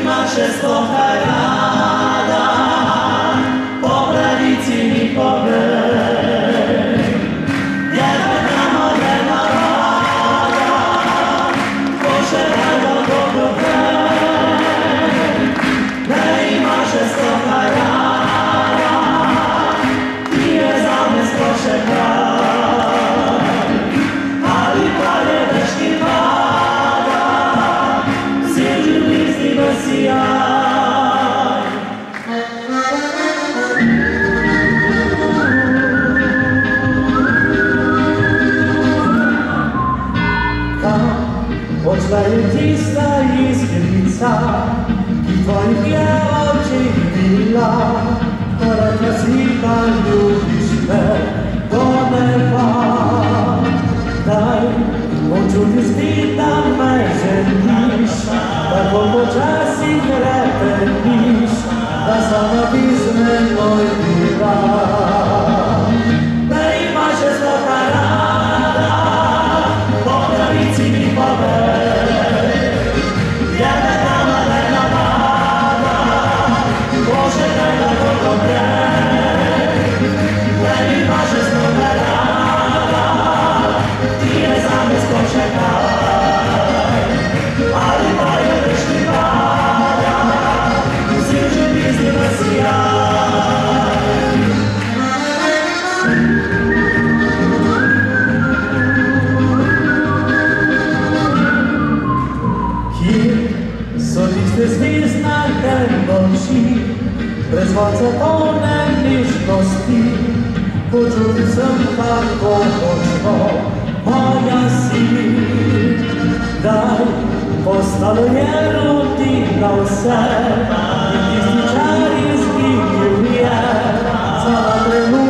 ima žestoka rada, po granici mi pogled, jedna tamo nema rada, požela do dobro ne ima žestoka rada, ti je za me skoče kraj, ali palje deški pada, sjeđu blizni sjaj. Odšla je tista iskrica, ki tvojih je oči bila, ko rekla si da ljubiš me do neba. Daj, počuti spit da me želiš, tako počasi krepeniš, da sama bi s menoj bila. Ne ima žestoka rada, po granici mi poved, jedna tamo nema rada, poželjna da dobro pre. Ne ima žestoka rada, ti je za me skoče kraj, ali palje deški pada, sjeđu blizni sjaj. Zviznate noći, brez srca tone nišnosti, počuti sam kako moćno moja si. Daj, postalo je rutina u sve, i ti čar izgibio je, cela trenutka.